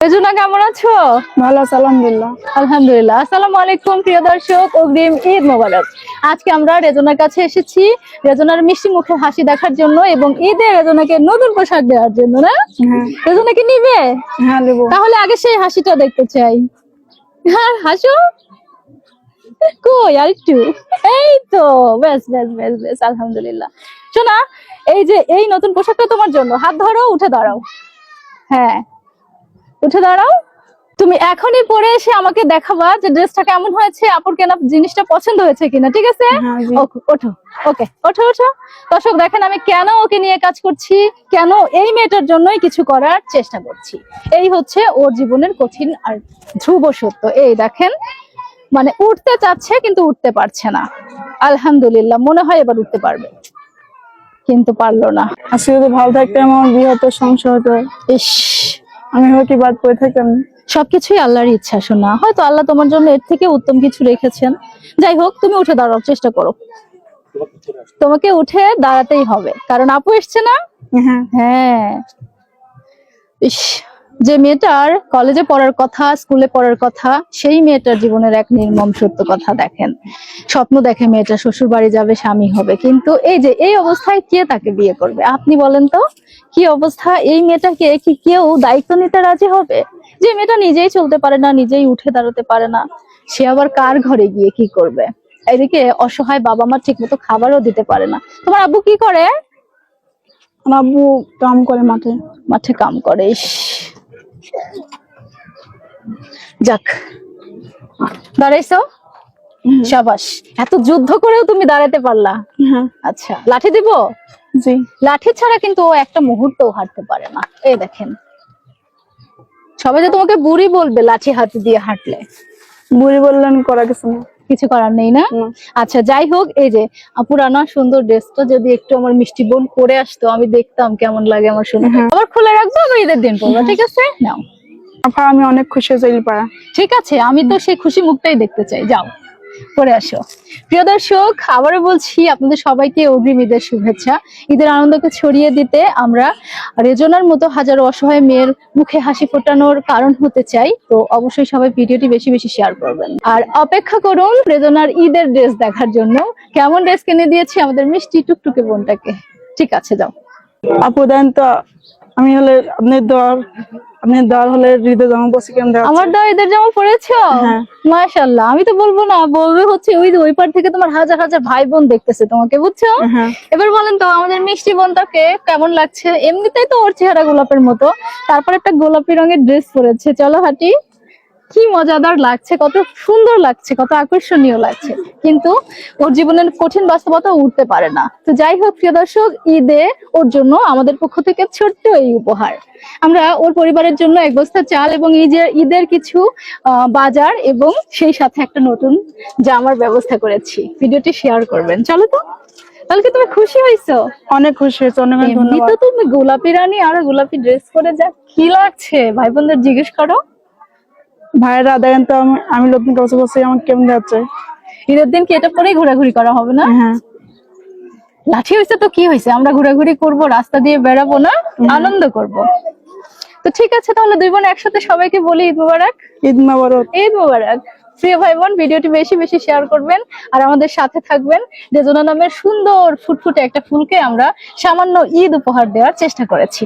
রেজুনা কেমন আছো? ভালো আছি, আলহামদুলিল্লাহ। আলহামদুলিল্লাহ। আসসালামু আলাইকুম প্রিয় দর্শক, অগ্রিম ঈদ মোবারক। আজকে আমরা রেজুনার কাছে এসেছি রেজুনার মিষ্টি মুখে হাসি দেখার জন্য এবং ঈদে রেজুনাকে নতুন পোশাক দেওয়ার জন্য। না রেজুনাকে নিবে? হ্যাঁ দেবো। তাহলে আগে সেই হাসিটা দেখতে চাই। হ্যাঁ হাসো, কই আর একটু, এই তো বেশ বেশ বেশ বেশ আলহামদুলিল্লাহ। শোনা, এই যে এই নতুন পোশাকটা তোমার জন্য, হাত ধরো, উঠে দাঁড়াও। হ্যাঁ উঠে দাঁড়াও। তুমি এখনই পরে এসে আমাকে দেখাবা যে ড্রেসটা কেমন হয়েছে, আপুর কেনা জিনিসটা পছন্দ হয়েছে কিনা, ঠিক আছে? ওঠো, ওকে ওঠো ওঠো। দর্শক দেখেন আমি কেন ওকে নিয়ে কাজ করছি, কেন এই মেয়েটার জন্যই কিছু করার চেষ্টা করছি। এই হচ্ছে ওর জীবনের কঠিন আর ধ্রুব সত্য। এই দেখেন, মানে উঠতে চাচ্ছে কিন্তু উঠতে পারছে না। আলহামদুলিল্লাহ, মনে হয় এবার উঠতে পারবে, কিন্তু পারলো না। আজকে যদি ভালো থাকতাম আমার বিয়ে হতো, সংসার হতো। ইস, আমি হয়তো বাদ পড়ে থাকতাম। সবকিছুই আল্লাহর ইচ্ছা শোনা, হয়তো আল্লাহ তোমার জন্য এর থেকে উত্তম কিছু রেখেছেন। যাই হোক, তুমি উঠে দাঁড়াও, চেষ্টা করো। তোমাকে উঠে দাঁড়াতেই হবে, কারণ আপু এসছে না। হ্যাঁ, ইস, যে মেয়েটার কলেজে পড়ার কথা, স্কুলে পড়ার কথা, সেই মেয়েটার জীবনের এক নির্মম সত্য কথা দেখেন। স্বপ্ন দেখে মেয়েটা শ্বশুর বাড়ি যাবে, স্বামী হবে, কিন্তু এই যে এই অবস্থায় কে তাকে বিয়ে করবে? আপনি বলেন তো, কি অবস্থা? এই মেয়েটাকে কি কেউ দায়িত্ব নিতে রাজি হবে? যে মেয়েটা নিজেই চলতে পারে না, নিজেই উঠে দাঁড়াতে পারে না, সে আবার কার ঘরে গিয়ে কি করবে? এদিকে অসহায় বাবা মা ঠিক মতো খাবারও দিতে পারে না। তোমার আব্বু কি করে? আমার আব্বু কাম করে, মাঠে মাঠে কাম করে। ইস, যাক, দাঁড়াইছো, শাবাশ। এত যুদ্ধ করেও তুমি দাঁড়াতে পারলা। আচ্ছা, লাঠি দিব? জি। লাঠি ছাড়া কিন্তু ও একটা মুহূর্তও হাঁটতে পারে না। এই দেখেন, সবাই যে তোমাকে বুড়ি বলবে লাঠি হাতে দিয়ে হাঁটলে। বুড়ি বললেন করা কিছু না, কিছু করার নেই না? আচ্ছা যাই হোক, এই যে আপুরানা সুন্দর ড্রেসটা যদি একটু আমার মিষ্টি বোন পরে আসতো, আমি দেখতাম কেমন লাগে আমার শুনে। আবার খুলে রাখবো, আমি ঈদের দিন পরবো, ঠিক আছে? নাও আপা, আমি অনেক খুশি হয়েছি। ঠিক আছে, আমি তো সেই খুশি মুখটাই দেখতে চাই। যাও পরে আসো। প্রিয় দর্শক, আবারও বলছি আপনাদের সবাইকে অগ্রিম ঈদের শুভেচ্ছা। ঈদের আনন্দকে ছড়িয়ে দিতে আমরা রেজনার মতো হাজারো অসহায় মেয়ের মুখে হাসি ফোটানোর কারণ হতে চাই। তো অবশ্যই সবাই ভিডিওটি বেশি বেশি শেয়ার করবেন, আর অপেক্ষা করুন রেজনার ঈদের ড্রেস দেখার জন্য। কেমন ড্রেস কিনে দিয়েছি আমাদের মিষ্টি টুকটুকে বোনটাকে। ঠিক আছে, যাও। আপু দেন তো, আমি হলে আপনি দর হলে হৃদয় জামা পড়ছি কেমন? আমার দর ঈদের জামা পরেছো? মাশাআল্লাহ। আমি তো বলবো না, বলবে হচ্ছে ওই পার থেকে তোমার হাজার হাজার ভাই বোন দেখতেছে তোমাকে, বুঝছো? এবার বলেন তো আমাদের মিষ্টি বোনটাকে কেমন লাগছে? এমনিতেই তো ওর চেহারা গোলাপের মতো, তারপর একটা গোলাপি রঙের ড্রেস পরেছে। চলো হাঁটি। কি মজাদার লাগছে, কত সুন্দর লাগছে, কত আকর্ষণীয় লাগছে, কিন্তু ওর জীবনের কঠিন বাস্তবতা উঠতে পারে না। তো যাই হোক প্রিয় দর্শক, ঈদে ওর জন্য আমাদের পক্ষ থেকে ছোট্ট এই উপহার। আমরা ওর পরিবারের জন্য এক বস্তা চাল এবং ঈদের কিছু বাজার এবং সেই সাথে একটা নতুন জামার ব্যবস্থা করেছি। ভিডিওটি শেয়ার করবেন। চলো তো। তাহলে কি তুমি খুশি হয়েছো? অনেক খুশি হয়েছে, অনেক ধন্যবাদ। তো তুমি গোলাপি রানী আর গোলাপি ড্রেস পরে যা কি লাগছে, ভাই বোনদের জিজ্ঞেস করো। ভাইরা দেখেন তো, আমি নতুন কাছে বসে আমার কেমন যাচ্ছে। ঈদের দিন কি এটা পরেই ঘোরাঘুরি করা হবে না? লাঠি হয়েছে তো কি হয়েছে, আমরা ঘোরাঘুরি করব, রাস্তা দিয়ে বেড়াবো না, আনন্দ করব। তো ঠিক আছে, তাহলে দুই বোন একসাথে সবাইকে বলি ঈদ মোবারক। ঈদ মোবারক। ঈদ মোবারক। প্রিয় ভাই বোন, ভিডিওটি বেশি বেশি শেয়ার করবেন আর আমাদের সাথে থাকবেন। রেজনা নামের সুন্দর ফুটফুটে একটা ফুলকে আমরা সামান্য ঈদ উপহার দেওয়ার চেষ্টা করেছি।